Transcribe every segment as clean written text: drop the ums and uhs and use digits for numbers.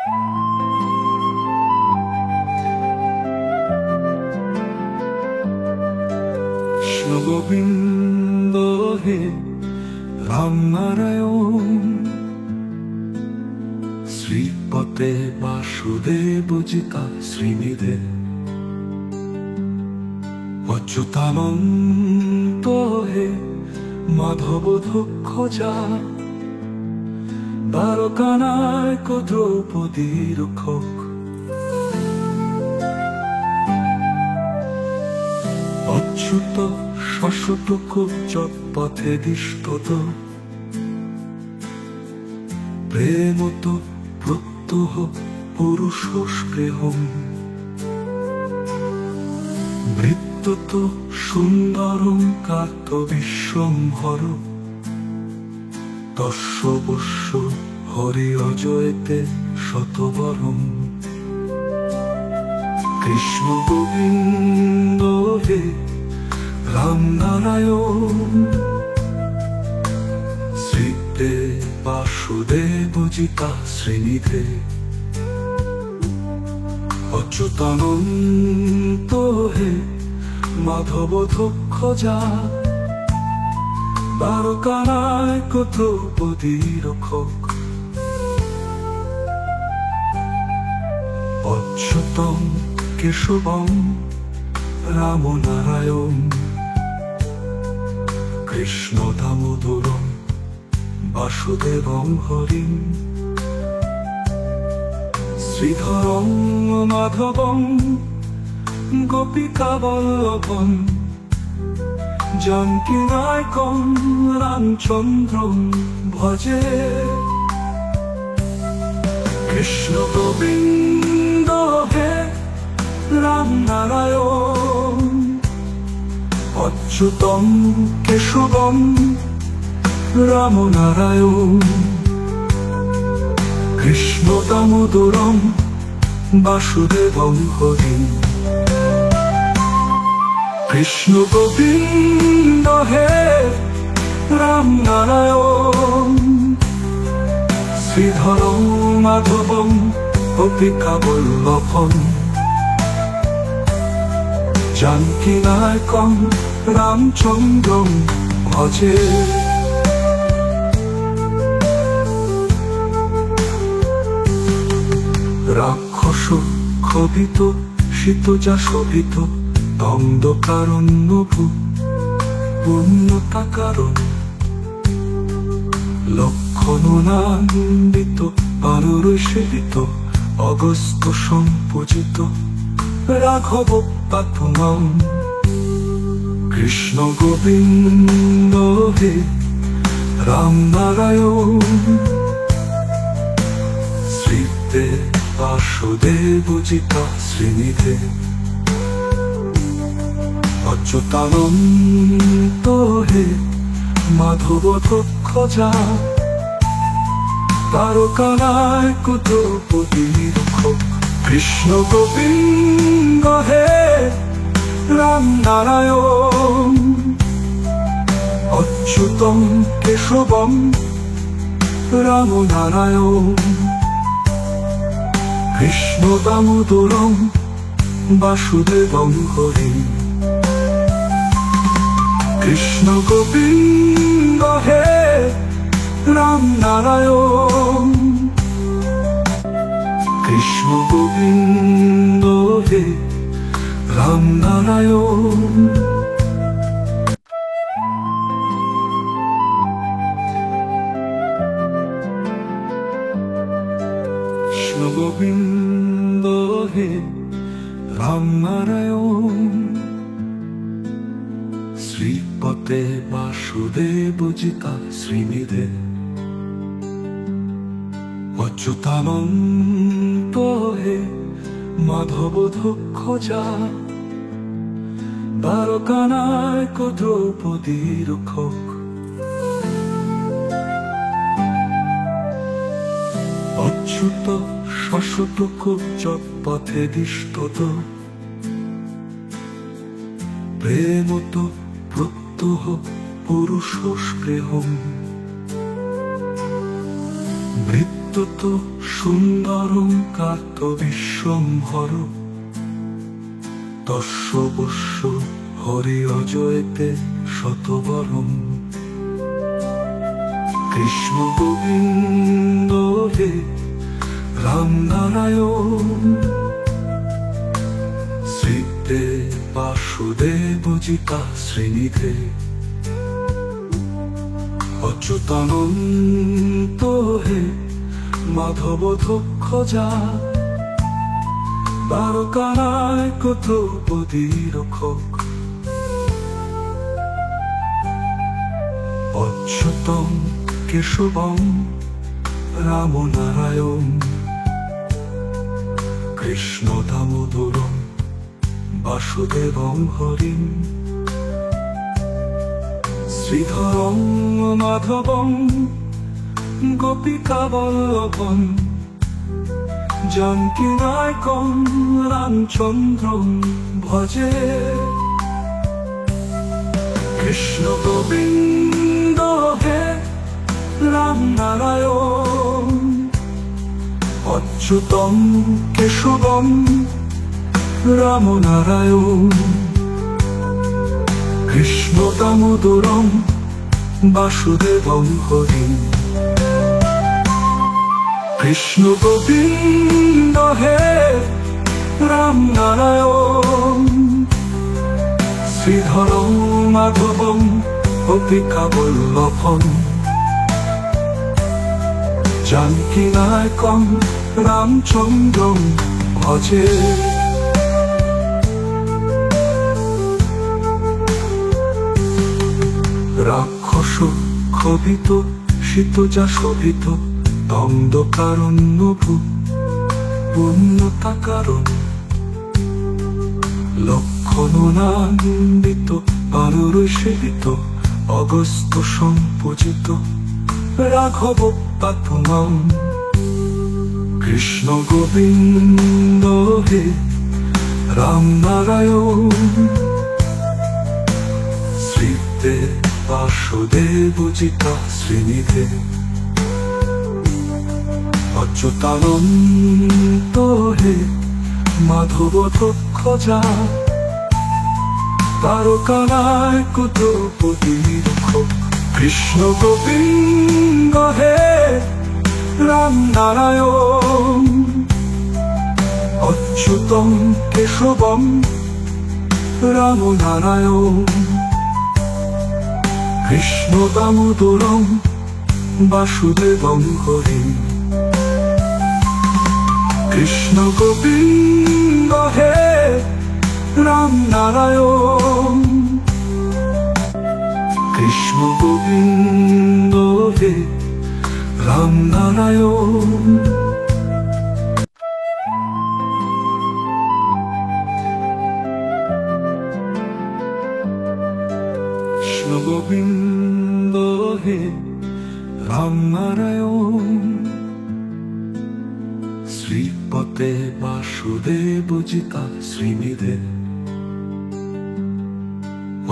কৃষ্ণ গোবিন্দ হে রাম নারায়ণ, শ্রীপতে বাসুদেব জিতা শ্রীনিধে, অচ্যুতানন্ত হে মাধব দক্ষ যা, দ্বারকানায়ক দ্রৌপদী রক্ষক। অচ্যুত শাশ্বত কুব্জৎ পথে দিষ্টত, প্রেমত প্রত্যহ পুরুষ স্পৃহম, বৃত্তত সুন্দরম কার্ত বিশ্বম্ভর, তস্য বস্য হরি অজয়তে শতবরম। কৃষ্ণ গোবিন্দ হে রাম নারায়ণ, শ্রীতে বাসুদেব জিতা শ্রীনিধে, অচ্যুতানন্ত হে মাধব দক্ষ যা, দ্বারকানায়ক দ্রৌপদী রক্ষক। অচ্যুতম কেশবম রাম নারায়ণ, কৃষ্ণ দামোদরম বাসুদেবম হরিম, শ্রীধরম মাধবম গোপিকা বল্লভম, জানকী নায়কম রামচন্দ্রম ভজে। কৃষ্ণ গোবিন্দ হে রাম নারায়ণ, অচ্যুতম কেশবম রাম নারায়ণ, কৃষ্ণ দামোদরম বাসুদেবম হরিম। কৃষ্ণ গোবিন্দ হে রাম নারায়ণ, শ্রীধরম মাধবম গোপিকা বল্লভম, জানকী নায়কম রামচন্দ্রম ভজে। রাক্ষস ক্ষোভিত শীতজা শোভিত, দ্বন্দ্বকারণ্যভূ পূর্ণতা কারণ, লক্ষণান্বিত পাররসেবিত, অগস্ত্য সম্পূজিত রাঘব পাথুমাম। কৃষ্ণ গোবিন্দ হে রাম নারায়ণ, শ্রীতে বাসুদেব জিতা শ্রীনিধে, অচ্যুতানন্ত হে মাধব দক্ষ যা, দ্বারকানায়ক দ্রৌপদী রক্ষক। কৃষ্ণ গোবিন্দ হে রাম নারায়ণ, অচ্যুতম কেশবম রাম নারায়ণ, কৃষ্ণ দামোদরম বাসুদেবম হরিম। কৃষ্ণ গোবিন্দ হে রাম নারায়ণ, কৃষ্ণ গোবিন্দ হে রাম নারায়ণ। কৃষ্ণ গোবিন্দ হে রাম নারায়ণ, শ্রীপতে বাসুদেব জিতা শ্রীনিধে, অচ্যুতানন্ত হে মাধব দক্ষ যা, দ্বারকানায়ক দ্রৌপদী রক্ষক। অচ্যুত শাশ্বত কুব্জৎ পথে দিষ্টত, প্রেমত প্রত্যহ পুরুষ স্পৃহম, বৃত্ত বিদ্যুৎ সুন্দরং কার্ত বিশ্বম্ভর তস্য বস্য হরি অজয়তে শতবরম। কৃষ্ণ গোবিন্দ হে রাম নারায়ণ, শ্রীতে বাসুদেব জিতা শ্রীনিধে, অচ্যুতানন্ত হে মাধব দক্ষ যা, দ্বারকানায়ক দ্রৌপদী রক্ষক। অচ্যুতম কেশবম রাম নারায়ণ, কৃষ্ণ দামোদরম বাসুদেবং হরিম, শ্রীধরং মাধবং গোপিকা বল্লভম, জানকী নায়কং রামচন্দ্রং ভজে। কৃষ্ণ গোবিন্দ হে রাম নারায়ণ, অচ্যুতম কেশবম রাম নারায়ণ, কৃষ্ণ দামোদরম বাসুদেবং হরিম। কৃষ্ণ গোবিন্দ হে রাম নারায়ণ, শ্রীধরং মাধবং গোপিকা বল্লভম, জানকী নায়কং রামচন্দ্রং ভজে। রাক্ষস ক্ষোভিত শীতজা শোভিত দণ্ডকারণ্যভূ পুণ্যতা কারণ, লক্ষণান্বিত পারুর সেবিত অগস্ত সম্পূজিত রাঘব পাথমম। কৃষ্ণ গোবিন্দ হে রাম নারায়ণ, শ্রীতে বাসুদেব জিতা শ্রীনিধে, অচ্যুতানন্ত হে মাধব দক্ষ যা, দ্বারকানায়ক দ্রৌপদী রক্ষক। কৃষ্ণ গোবিন্দ হে রাম নারায়ণ, অচ্যুতম কেশবম রাম নারায়ণ, কৃষ্ণ দামোদরম বাসুদেবং হরিম। কৃষ্ণ গোবিন্দ হে রাম নারায়ণ, কৃষ্ণ গোবিন্দ হে রাম নারায়ণ। কৃষ্ণ গোবিন্দ হে রাম নারায়ণ, শ্রীপতে বাসুদেব জিতা শ্রীনিধে,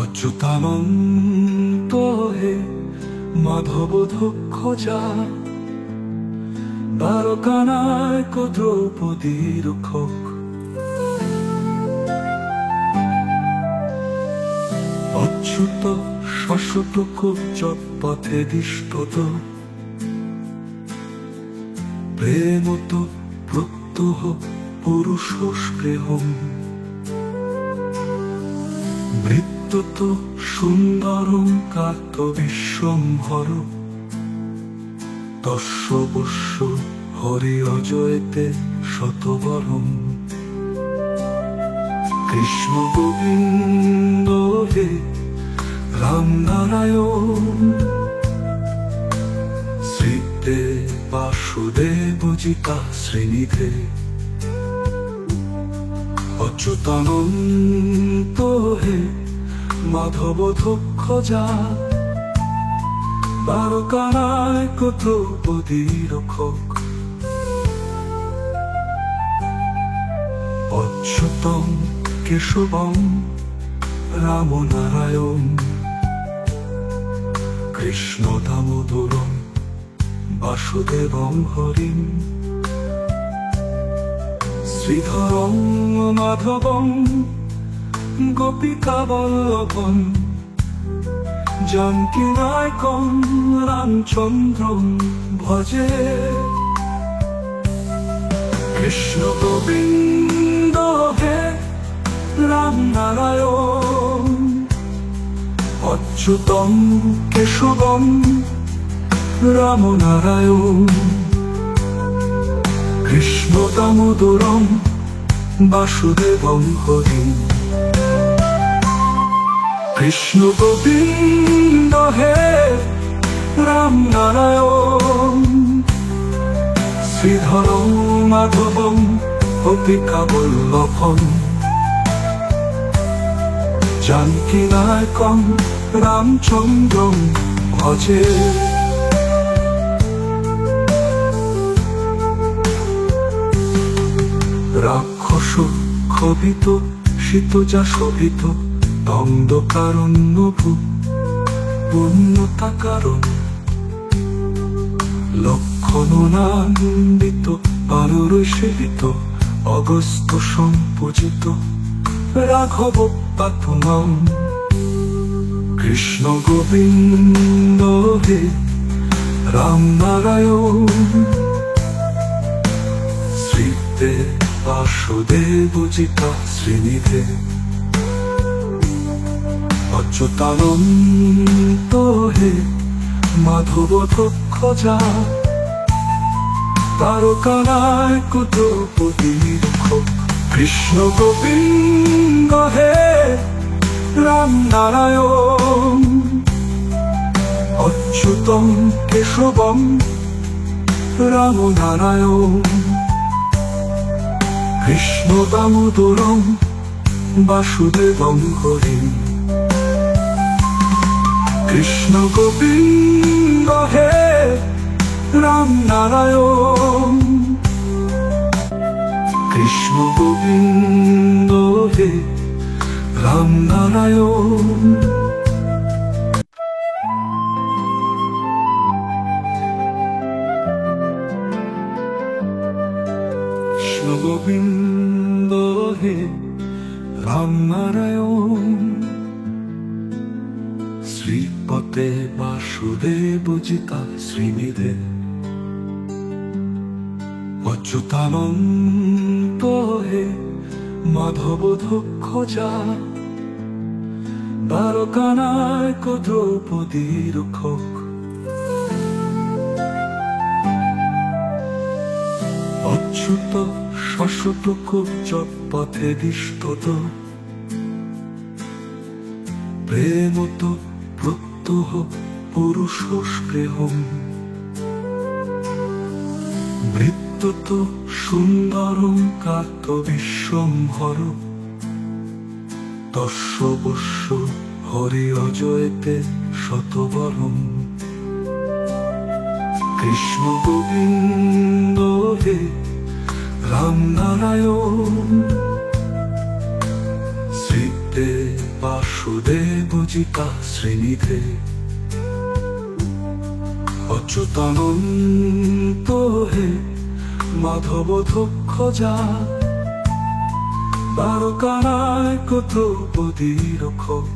অচ্যুতানন্ত হে মাধব দক্ষ যা, দ্বারকানায়ক দ্রৌপদী রক্ষক। অচ্যুত শাশ্বত কুব্জৎ পথে দিষ্টত, প্রেমত প্রত্যহ পুরুষ স্পৃহম, বৃত্তত সুন্দরং কার্ত বিশ্বম্ভর তস্য বস্য হরি অজয়তে শতবরম। কৃষ্ণ গোবিন্দ হে রাম নারায়ণ, শ্রীতে বাসুদেব জিতা শ্রীনিধে, অচ্যুতানন্ত হে মাধব দক্ষ যা, দ্বারকানায়ক দ্রৌপদী রক্ষক। অচ্যুতম কেশবম রাম নারায়ণ, কৃষ্ণ দামোদরম বাসুদেবং হরিম শ্রীধরং মাধবং গোপিকা বল্লভং জানকী নায়কং রামচন্দ্রং ভজে কৃষ্ণ গোবিন্দ হে রাম নারায়ণ অচ্যুতং কেশবং রাম নারায়ণ কৃষ্ণ দামোদরং বাসুদেবং হরিম কৃষ্ণ গোবিন্দ হে রাম নারায়ণ শ্রীধরং মাধবং গোপিকা বল্লভং জানকী নায়কং রামচন্দ্রং ভজে রাক্ষস ক্ষোভিত শীতজা শোভিত দণ্ডকারণ্যভূ পুণ্যতা কারণ লক্ষণান্বিত পারুরৈ সেবিত অগস্ত্য সম্পূজিত রাঘব পাথুনম কৃষ্ণ গোবিন্দ হে রাম নারায়ণ শ্রীতে বাসুদেবজিতা শ্রীনিধে অচ্যুতানন্ত হে মাধব দক্ষজা তারকানায়ক দ্রৌপদীর রক্ষক কৃষ্ণ গোবিন্দ হে রাম নারায়ণ অচ্যুতং কেশবং রাম নারায়ণ কৃষ্ণ দামোদরং বাসুদেবং হরিম কৃষ্ণ গোবিন্দ হে রাম নারায়ণ কৃষ্ণ গোবিন্দ হে রাম নারায়ণ কৃষ্ণ গোবিন্দ হে রাম নারায়ণ শ্রীপতে বাসুদেবজিতা শ্রীনিধে অচ্যুতানন্ত হে মাধব দক্ষজা দ্বারকানায়ক দ্রৌপদীর রক্ষক অচ্যুত শাশ্বত কুব্জ পথে দিষ্টত প্রেমত প্রত্যহ পুরুষ স্পৃহম বৃত্তত সুন্দরং কার্ত বিশ্বম্ভর তস্য বস্য হরি অজয়তে শতবরম কৃষ্ণ গোবিন্দ হে রাম নারায়ণ শ্রীতে বাসুদেবজিতা শ্রীনিধে অচ্যুতানন্ত হে মাধব দক্ষজা দ্বারকানায়ক দ্রৌপদীর রক্ষক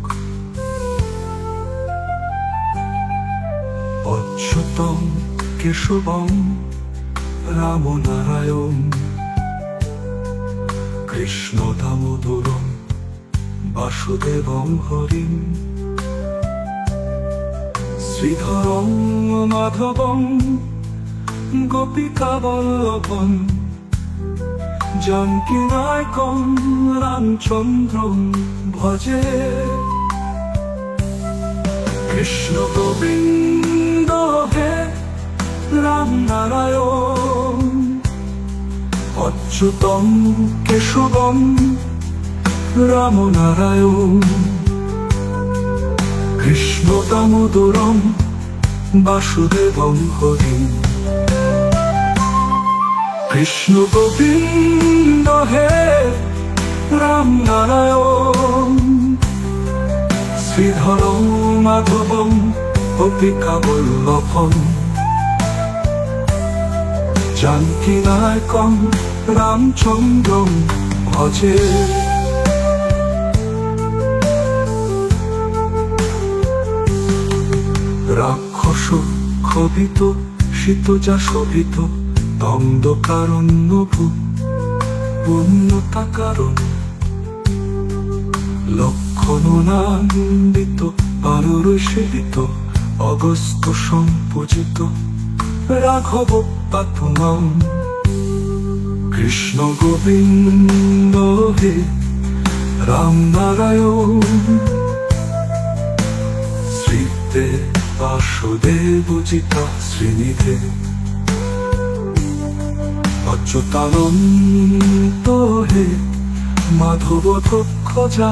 অচ্যুতং কেশবং রাম নারায়ণ কৃষ্ণ দামোদরং বাসুদেবং হরিম শ্রীধরং মাধবং গোপিকা বল্লভং জানকী নায়কং রামচন্দ্রং ভজে কৃষ্ণ গোবিন্দ হে রাম নারায়ণ অচ্যুতং কেশবং রাম নারায়ণ কৃষ্ণ দামোদরং বাসুদেবং হরিম কৃষ্ণ গোবিন্দ হে রাম নারায়ণ শ্রীধরং মাধবং গোপিকা বল্লভং জানকী নায়কং রামচন্দ্রং ভজে। রাক্ষস ক্ষোভিত শীতজা শোভিত দণ্ডকারণ্যভূ পুণ্যতা কারণ। লক্ষণান্বিত পারুষেবিত অগস্ত্য সম্পূজিত রাঘব পাথুমাম। কৃষ্ণ গোবিন্দ হে রাম নারায়ণ শ্রীতে বাসুদেবজিতা শ্রীনিধে। অচ্যুতানন্ত হে মাধব দক্ষজা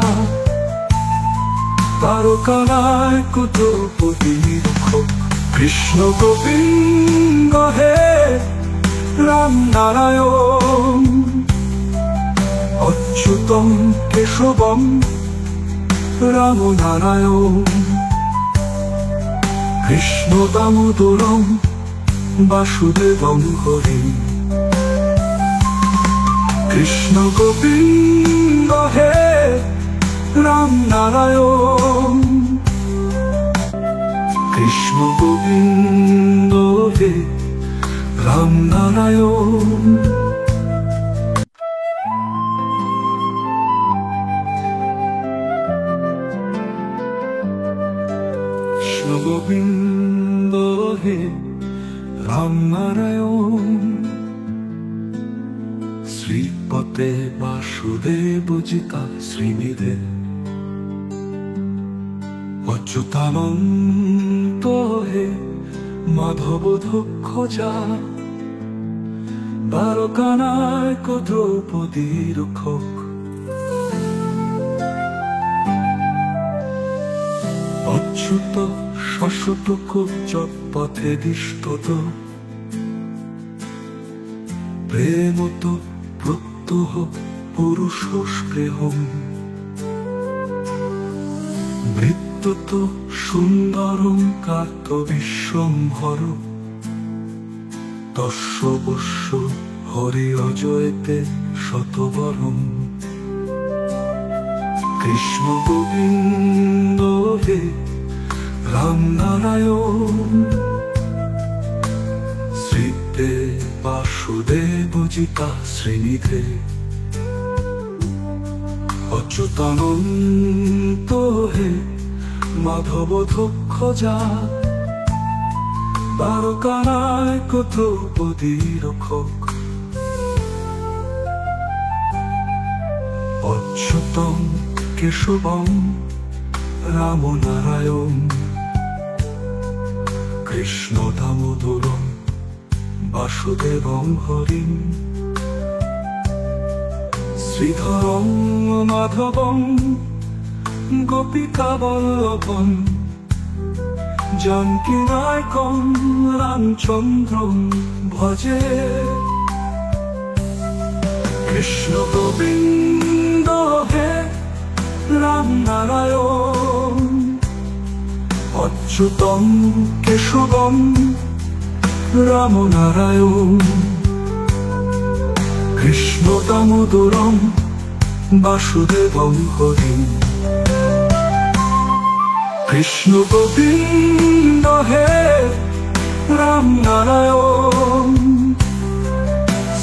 তারকানায়ক দ্রৌপদীর রক্ষক। কৃষ্ণ গোবিন্দ হে রাম নারায়ণ অচ্যুতম কেশবম রাম নারায়ণ। কৃষ্ণ দামোদরম বাসুদেবং হরি। কৃষ্ণ গোবিন্দ হে রাম নারায়ণ কৃষ্ণ গোবিন্দ হে রাম নারায়ণ। কৃষ্ণ গোবিন্দ হে রাম নারায়ণ শ্রীপতে বাসুদেবজিতা শ্রীনিধে। অচ্যুতানন্ত হে মাধব দক্ষজা দ্বারকানায়ক দ্রৌপদীর রক্ষক। অচ্যুত শাশ্বত কুব্জ পথে দিষ্টত প্রেমত প্রত্যহ পুরুষ স্পৃহম। বৃত্তত সুন্দরং কার্ত বিশ্বম্ভর তস্য বস্য হরি অজয়তে শতবরম। কৃষ্ণ গোবিন্দ হে রাম নারায়ণ শ্রীতে বাসুদেবজিতা শ্রীনিধে। অচ্যুতানন্ত হে মাধব দক্ষজা দ্বারকানায়ক দ্রৌপদীর রক্ষক। অচ্যুতম কেশবম রাম নারায়ণ কৃষ্ণ দামোদরম বাসুদেবং হরিম। শ্রীধরং মাধবং গোপিকা বল্লভং জানকী নায়কং রামচন্দ্রং ভজে। কৃষ্ণ গোবিন্দ হে রাম নারায়ণ অচ্যুতম কেশবম রাম নারায়ণ কৃষ্ণ দামোদরম বাসুদেবং হরি। কৃষ্ণ গোবিন্দ হে রাম নারায়ণ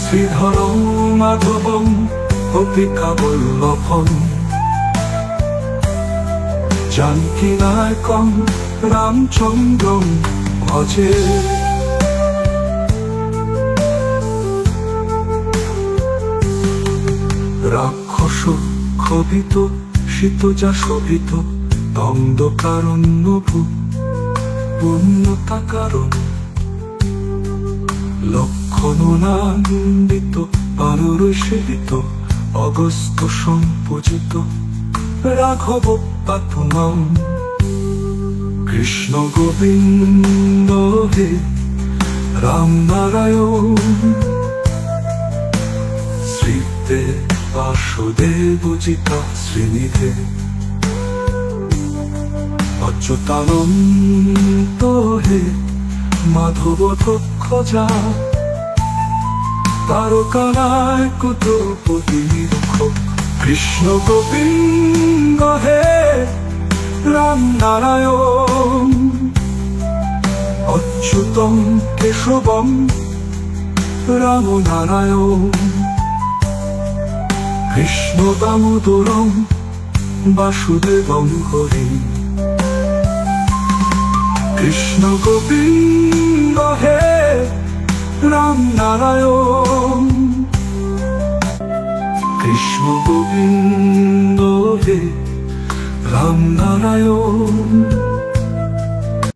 শ্রীধরং মাধবং গোপিকা বল্লভং জানকী নায়কং রামচন্দ্রং ভজে। রাক্ষস ক্ষোভিত শীতজা শোভিত দণ্ডকারণ্যভূ পুণ্যতা কারণ। লক্ষণান্বিত পারুষেবিত অগস্ত্য সম্পূজিত রাঘব পাথুমাম। কৃষ্ণ গোবিন্দ হে রাম নারায়ণ শ্রীতে বাসুদেবজিতা শ্রীনিধে। অচ্যুতানন্ত হে মাধব দক্ষজা তারকানায় কুতপতি নিরীক্ষক কৃষ্ণ গোবিন্দ হে রাম নারায়ণ অচ্যুতম কেশবম রাম নারায়ণ কৃষ্ণ দামোদরম বাসুদেবম হরি কৃষ্ণ গোবিন্দ হে রাম নারায়ণ কৃষ্ণ গোবিন্দ হে রাম নারায়ণ।